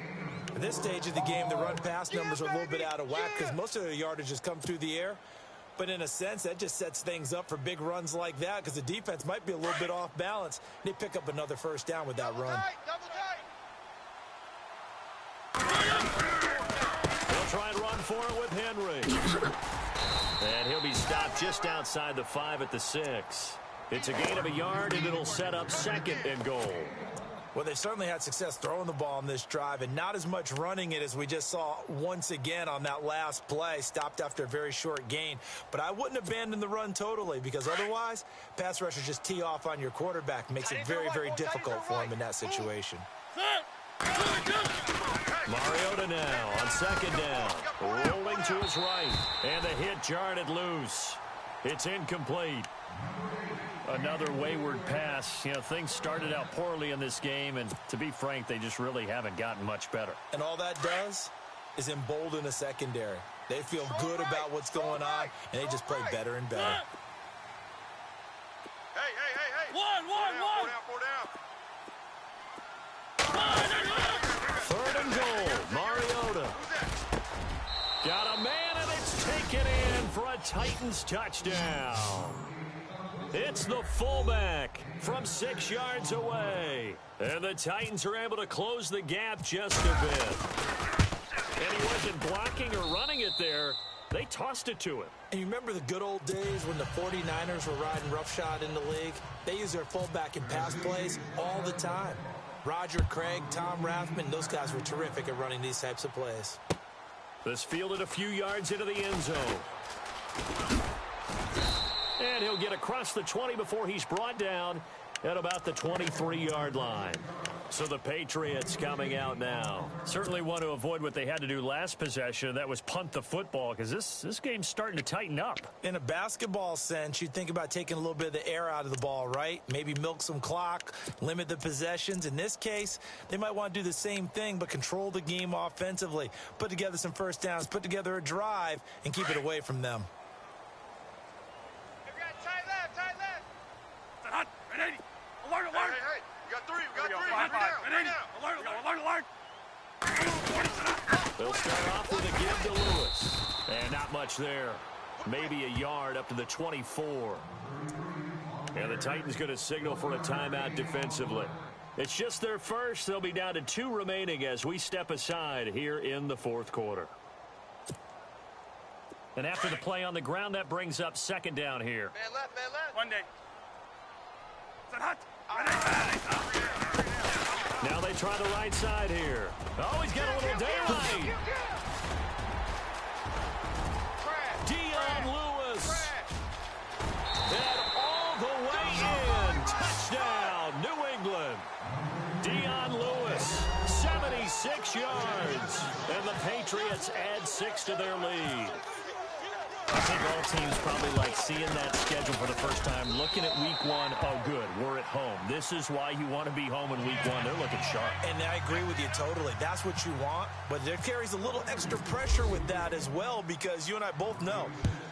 At this stage of the game, the run-pass numbers are a little bit out of whack because most of their yardage has come through the air. But in a sense, that just sets things up for big runs like that because the defense might be a little bit off balance. They pick up another first down with that run. They'll try and run for it with Henry. And he'll be stopped just outside the 5 at the 6. It's a gain of a yard, and it'll set up 2nd and goal. Well, they certainly had success throwing the ball on this drive and not as much running it as we just saw once again on that last play, stopped after a very short gain. But I wouldn't abandon the run totally because otherwise, pass rushers just tee off on your quarterback. Makes it very, very difficult for him in that situation. Mariota now on 2nd down, rolling to his right, and the hit jarred it loose. It's incomplete. Another wayward pass. You know, things started out poorly in this game, and to be frank, they just really haven't gotten much better. And all that does is embolden a secondary. They feel good about what's going on, and they just play better and better. Hey. One. 3rd and goal, Mariota. Got a man, and it's taken in for a Titans touchdown. It's the fullback from 6 yards away. And the Titans are able to close the gap just a bit. And he wasn't blocking or running it there. They tossed it to him. And you remember the good old days when the 49ers were riding roughshod in the league? They used their fullback in pass plays all the time. Roger Craig, Tom Rathman, those guys were terrific at running these types of plays. This fielded a few yards into the end zone. And he'll get across the 20 before he's brought down at about the 23-yard line. So the Patriots coming out now. Certainly want to avoid what they had to do last possession. That was punt the football because this game's starting to tighten up. In a basketball sense, you think about taking a little bit of the air out of the ball, right? Maybe milk some clock, limit the possessions. In this case, they might want to do the same thing but control the game offensively. Put together some first downs, put together a drive, and keep it away from them. Tight left. Hot. 180. Alert. Hey. We got three. Alert. They'll start off with a give to Lewis. And not much there. Maybe a yard up to the 24. And the Titans going to signal for a timeout defensively. It's just their first. They'll be down to 2 remaining as we step aside here in the fourth quarter. And after the play on the ground, that brings up second down here. Man left, man left. One day. Now they try the right side here. Oh, he's got a little daylight. Dion Lewis. And all the way in. Touchdown, New England. Dion Lewis, 76 yards. And the Patriots add 6 to their lead. I think all teams probably like seeing that schedule for the first time, looking at week 1. Oh, good, we're at home. This is why you want to be home in week 1. They're looking sharp. And I agree with you totally. That's what you want. But there carries a little extra pressure with that as well, because you and I both know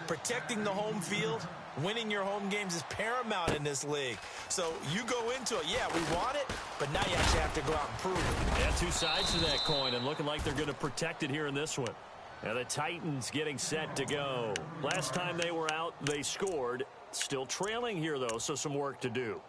protecting the home field, winning your home games is paramount in this league. So you go into it, yeah, we want it, but now you actually have to go out and prove it. Yeah, 2 sides to that coin, and looking like they're going to protect it here in this one. Now the Titans getting set to go. Last time they were out, they scored. Still trailing here, though, so some work to do.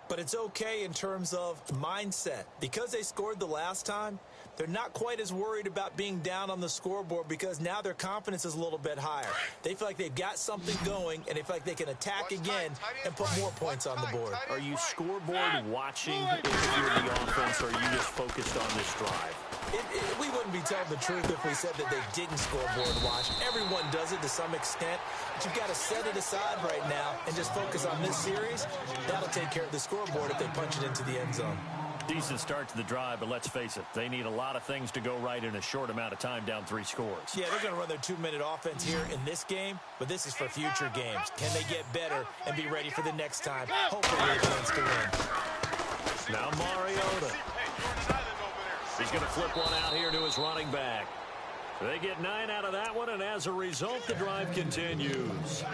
But it's okay in terms of mindset. Because they scored the last time, they're not quite as worried about being down on the scoreboard because now their confidence is a little bit higher. They feel like they've got something going, and they feel like they can attack again and put more points on the board. Are you scoreboard watching if you're the offense, or are you just focused on this drive? We wouldn't be telling the truth if we said that they didn't scoreboard watch. Everyone does it to some extent, but you've got to set it aside right now and just focus on this series. That'll take care of the scoreboard if they punch it into the end zone. Decent start to the drive, but let's face it, they need a lot of things to go right in a short amount of time, down 3 scores. Yeah, they're going to run their 2-minute offense here in this game, but this is for future games. Can they get better and be ready for the next time? Hopefully they're going to win. Now Mariota. He's going to flip one out here to his running back. They get 9 out of that one, and as a result, the drive continues.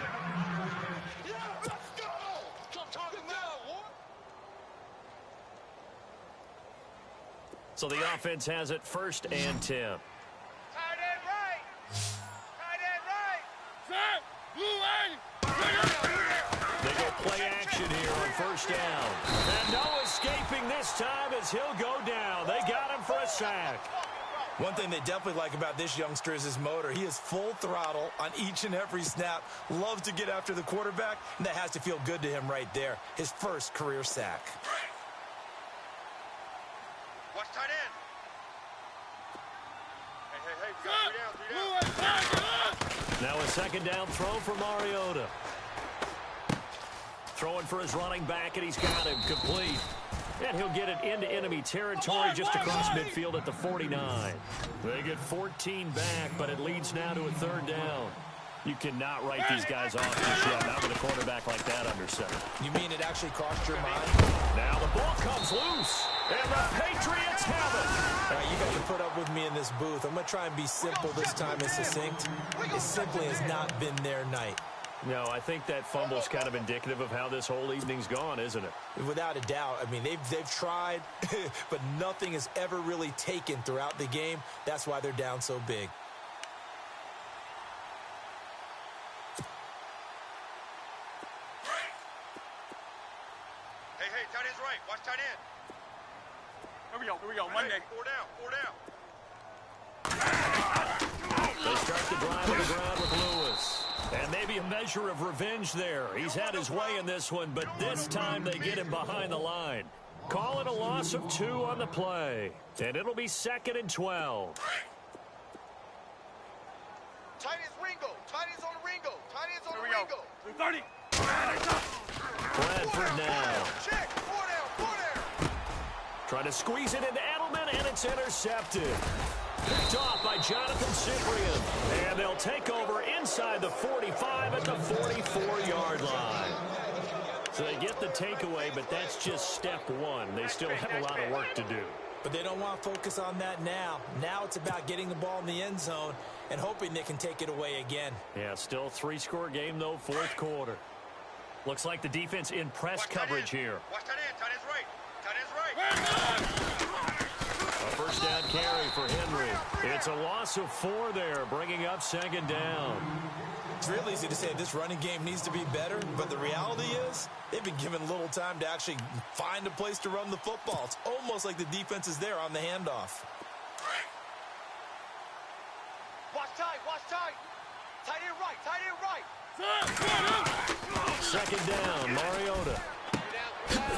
So the offense has it 1st and 10. Tight end right. Tight end right. Set. Blue end. They go play action here on 1st down. And no escaping this time as he'll go down. They got him for a sack. One thing they definitely like about this youngster is his motor. He is full throttle on each and every snap. Loves to get after the quarterback, and that has to feel good to him right there. His first career sack. Watch tight end. Hey, we got 3 down. Now a 2nd down throw for Mariota. Throwing for his running back, and he's got him complete. And he'll get it into enemy territory just across midfield at the 49. They get 14 back, but it leads now to a 3rd down. You cannot write these guys off just yet, not with a quarterback like that under center. You mean it actually crossed your mind? Now the ball comes loose, and the Patriots have it. All right, you got to put up with me in this booth. I'm going to try and be simple this time and succinct. It simply has not been their night. No, I think that fumble's kind of indicative of how this whole evening's gone, isn't it? Without a doubt. I mean, they've tried, but nothing has ever really taken throughout the game. That's why they're down so big. Hey, tight end's right. Watch tight end. Here we go. One day. 4 down. They start the drive on the ground with Lewis. And maybe a measure of revenge there. He's had his way in this one, but this time they get him behind the line. Call it a loss of 2 on the play. And it'll be 2nd and 12. Tight end's Ringo. Tight end's on Ringo. Tight end's on Here we go. Ringo. 30. Bradford now. Check. 4 down. Trying to squeeze it into Edelman, and it's intercepted. Picked off by Jonathan Cyprien. And they'll take over inside the 45 at the 44-yard line. So they get the takeaway, but that's just step 1. They still have a lot of work to do. But they don't want to focus on that now. Now it's about getting the ball in the end zone and hoping they can take it away again. Yeah, still 3-score game, though, 4th quarter. Looks like the defense in press coverage here. Watch tight end. Tight end's right. Tight end's right. A 1st down carry for Henry. It's a loss of 4 there, bringing up second down. It's real easy to say this running game needs to be better, but the reality is they've been given little time to actually find a place to run the football. It's almost like the defense is there on the handoff. Watch tight, watch tight. Tight end right. Second down, Mariota.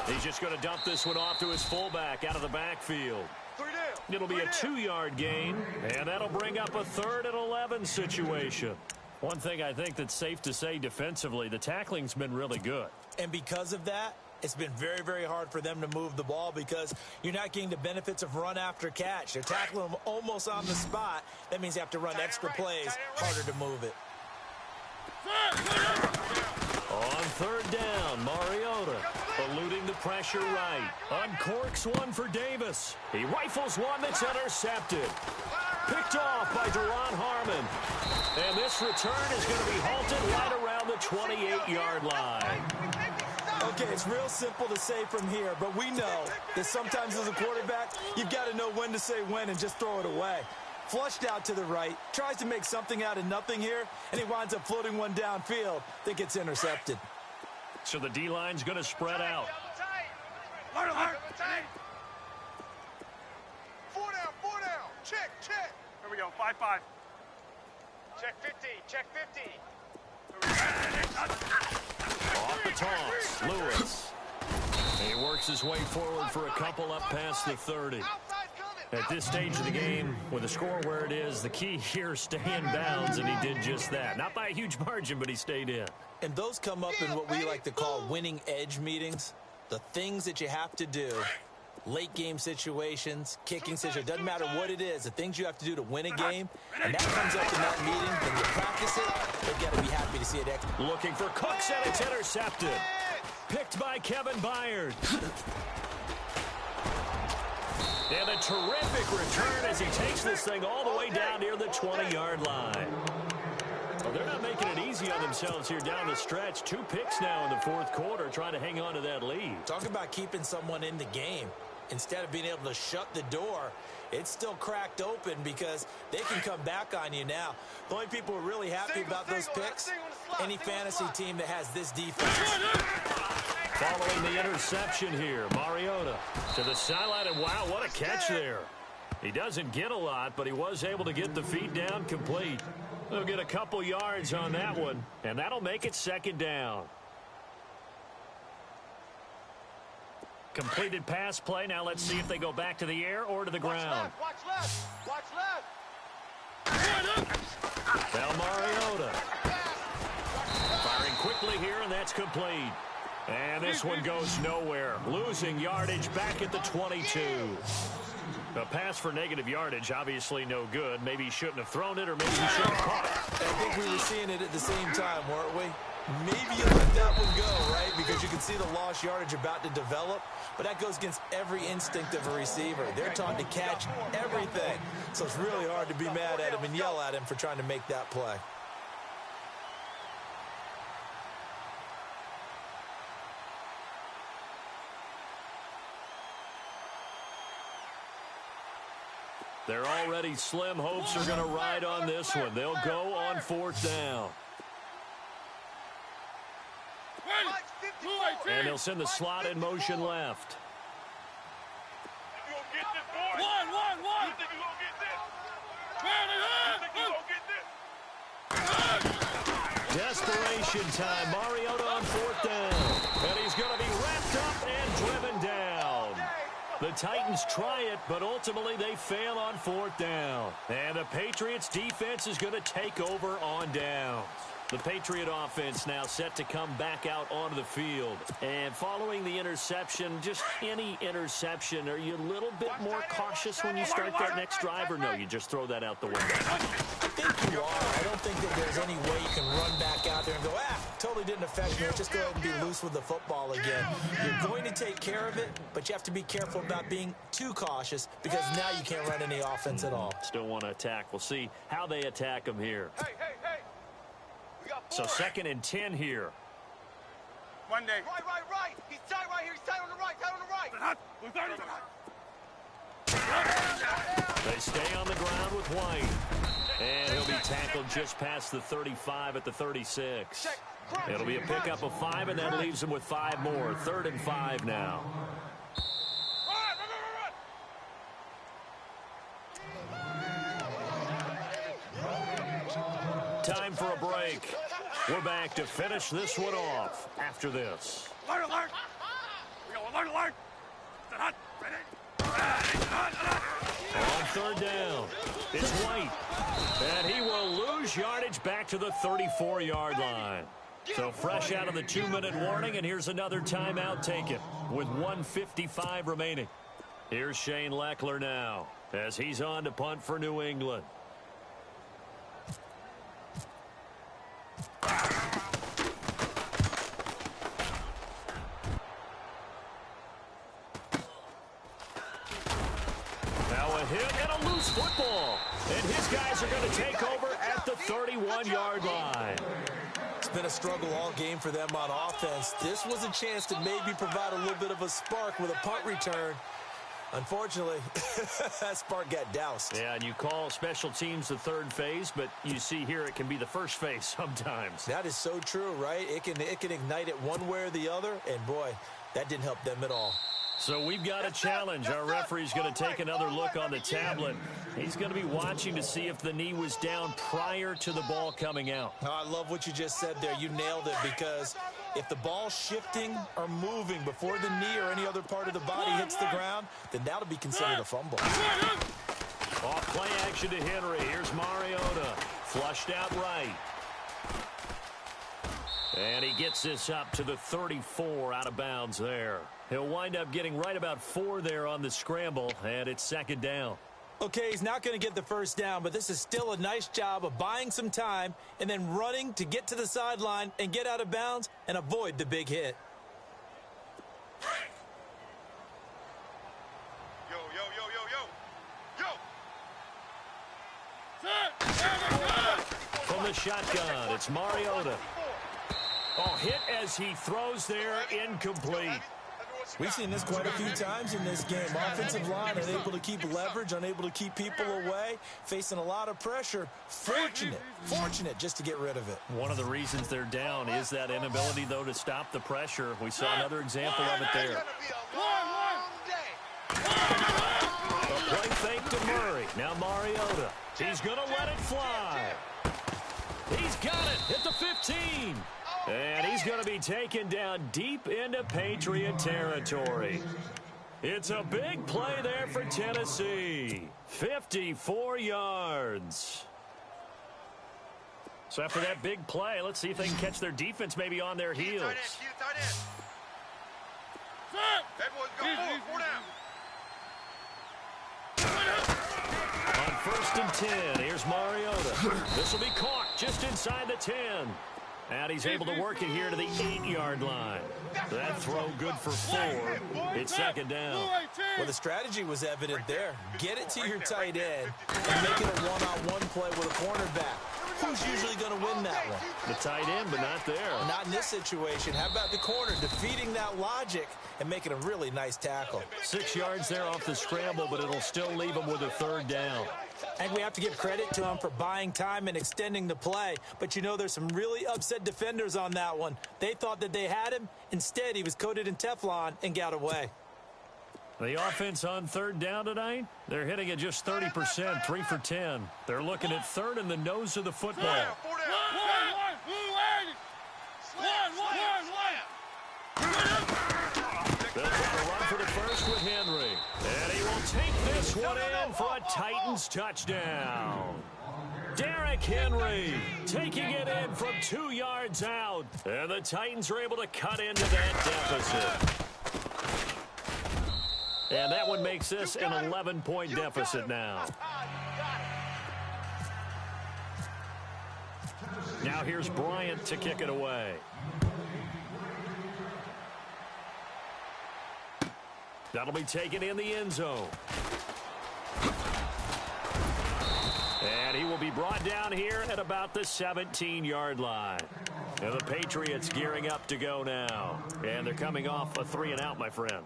He's just going to dump this one off to his fullback out of the backfield. It'll be a 2-yard gain, and that'll bring up a 3rd and 11 situation. One thing I think that's safe to say defensively, the tackling's been really good. And because of that, it's been very, very hard for them to move the ball because you're not getting the benefits of run after catch. They're tackling them almost on the spot. That means you have to run extra plays, harder to move it. On 3rd down, Mariota eluding the pressure right. Uncorks one for Davis. He rifles one that's intercepted. Picked off by Deron Harmon. And this return is going to be halted right around the 28-yard line. Okay, it's real simple to say from here, but we know that sometimes as a quarterback, you've got to know when to say when and just throw it away. Flushed out to the right, tries to make something out of nothing here, and he winds up floating one downfield that gets intercepted. So the D-line's going to spread out. Alert. 4 down. Check. Here we go, 5-5. Check 50. Off the toss, Lewis. He works his way forward for a couple up past the 30. At this stage of the game, with the score where it is, the key here is stay in bounds, and he did just that. Not by a huge margin, but he stayed in. And those come up in what we like to call winning edge meetings. The things that you have to do, late game situations, kicking situations, doesn't matter what it is, the things you have to do to win a game, and that comes up in that meeting. When you practice it, they've got to be happy to see it. Looking for Cooks, and it's intercepted. Picked by Kevin Byard. And a terrific return as he takes this thing all the way down near the 20-yard line. Well, they're not making it easy on themselves here down the stretch. 2 picks now in the 4th quarter, trying to hang on to that lead. Talk about keeping someone in the game. Instead of being able to shut the door, it's still cracked open because they can come back on you now. The only people who are really happy about those picks, any fantasy team that has this defense. Following the interception here, Mariota to the sideline, and wow, what a catch there. He doesn't get a lot, but he was able to get the feet down complete. He'll get a couple yards on that one, and that'll make it second down. Completed pass play. Now let's see if they go back to the air or to the ground. Watch left. Now Mariota firing quickly here, and that's complete. And this one goes nowhere. Losing yardage back at the 22. A pass for negative yardage, obviously no good. Maybe he shouldn't have thrown it, or maybe he shouldn't have caught it. I think we were seeing it at the same time, weren't we? Maybe you let that one go, right? Because you can see the lost yardage about to develop. But that goes against every instinct of a receiver. They're taught to catch everything. So it's really hard to be mad at him and yell at him for trying to make that play. They're already slim hopes are going to ride on this one. They'll go on 4th down. And they'll send the slot in motion left. Desperation time. Mariota on 4th down. And he's going to be wrapped up and driven down. The Titans try it, but ultimately they fail on 4th down. And the Patriots defense is going to take over on downs. The Patriot offense now set to come back out onto the field. And following the interception, just any interception, are you a little bit more cautious when you start that next drive, or no, you just throw that out the window? I think you are. I don't think that there's any way you can run back out there and go, totally didn't affect me. Just go ahead and be loose with the football again. You're going to take care of it, but you have to be careful about being too cautious because now you can't run any offense at all. Still want to attack. We'll see how they attack them here. Hey. So 2nd and 10 here. One day. Right. He's tight right here. He's tight on the right. They stay on the ground with White. And he'll be tackled just past the 35 at the 36. It'll be a pickup of 5, and that leaves him with 5 more. 3rd and 5 now. Time for a break. We're back to finish this one off after this. Alert, alert! We go, alert, alert! Hot, ready? On 3rd down, it's White. And he will lose yardage back to the 34-yard line. So fresh out of the 2-minute warning, and here's another timeout taken with 1:55 remaining. Here's Shane Leckler now as he's on to punt for New England. Football, and his guys are going to take over at the 31-yard line. It's been a struggle all game for them on offense. This was a chance to maybe provide a little bit of a spark with a punt return. Unfortunately, that spark got doused. Yeah, and you call special teams the 3rd phase, but you see here it can be the 1st phase sometimes. That is so true, right? It can ignite it one way or the other, and boy, that didn't help them at all. So we've got a challenge. Our referee's going to take another look on the tablet. He's going to be watching to see if the knee was down prior to the ball coming out. Oh, I love what you just said there. You nailed it, because if the ball's shifting or moving before the knee or any other part of the body hits the ground, then that'll be considered a fumble. Off play action to Henry. Here's Mariota. Flushed out right. And he gets this up to the 34 out of bounds there. He'll wind up getting right about 4 there on the scramble, and it's 2nd down. Okay, he's not going to get the 1st down, but this is still a nice job of buying some time and then running to get to the sideline and get out of bounds and avoid the big hit. Yo, yo, yo, yo, yo! Yo! From the shotgun, it's Mariota. Oh, hit as he throws there, incomplete. We've seen this quite a few times in this game. Offensive line unable to keep leverage, unable to keep people away, facing a lot of pressure. Fortunate just to get rid of it. One of the reasons they're down is that inability, though, to stop the pressure. We saw another example of it there. A play fake to Murray. Now Mariota. He's going to let it fly. He's got it at the 15. And he's going to be taken down deep into Patriot territory. It's a big play there for Tennessee. 54 yards. So after that big play, let's see if they can catch their defense maybe on their heels. On 1st and 10, here's Mariota. This will be caught just inside the 10. And he's able to work it here to the 8-yard line. That throw good for 4. It's 2nd down. Well, the strategy was evident there. Get it to your tight end and make it a one-on-one play with a cornerback. Who's usually going to win that one? The tight end, but not there. Not in this situation. How about the corner defeating that logic and making a really nice tackle? 6 yards there off the scramble, but it'll still leave him with a 3rd down. And we have to give credit to him for buying time and extending the play. But, you know, there's some really upset defenders on that one. They thought that they had him. Instead, he was coated in Teflon and got away. The offense on 3rd down tonight, they're hitting at just 30%, 3 for 10. They're looking at 3rd in the nose of the football. They'll try to run for the 1st with Henry. And he will take this one in for a Titans touchdown. Derrick Henry taking it in from 2 yards out. And the Titans are able to cut into that deficit. And that one makes this an 11-point deficit now. Now here's Bryant to kick it away. That'll be taken in the end zone. And he will be brought down here at about the 17-yard line. And the Patriots gearing up to go now. And they're coming off a 3-and-out, my friend.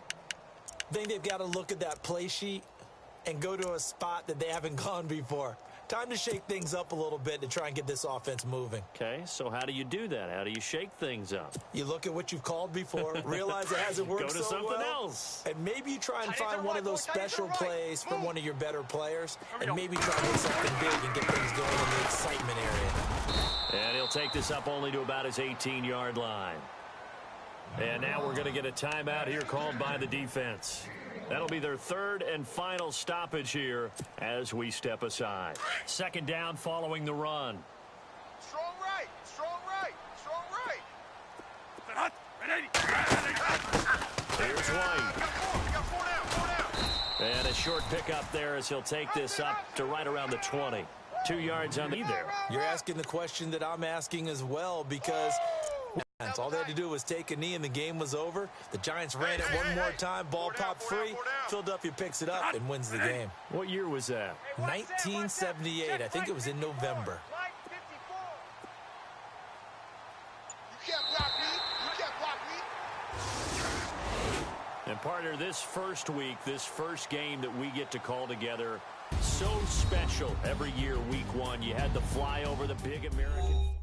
I think they've got to look at that play sheet and go to a spot that they haven't gone before. Time to shake things up a little bit to try and get this offense moving. Okay, so how do you do that? How do you shake things up? You look at what you've called before, realize it hasn't worked Go to so something well, else. and maybe you try and find one of those special plays from one of your better players, and maybe try to hit something big and get things going in the excitement area. And he'll take this up only to about his 18-yard line. And now we're going to get a timeout here called by the defense. That'll be their third and final stoppage here as we step aside. Second down following the run. Strong right, strong right, strong right. Here's White. We got four down. And a short pickup there as he'll take this up to right around the 20. 2 yards on the there. You're asking the question that I'm asking as well, because all they had to do was take a knee and the game was over. The Giants ran it one more time. Ball popped free. Philadelphia picks it up and wins the game. What year was that? 1978. I think it was in November. You can't block me. You can't block me. And partner, this first week, this first game that we get to call together, so special every year, week one. You had the flyover, the big American.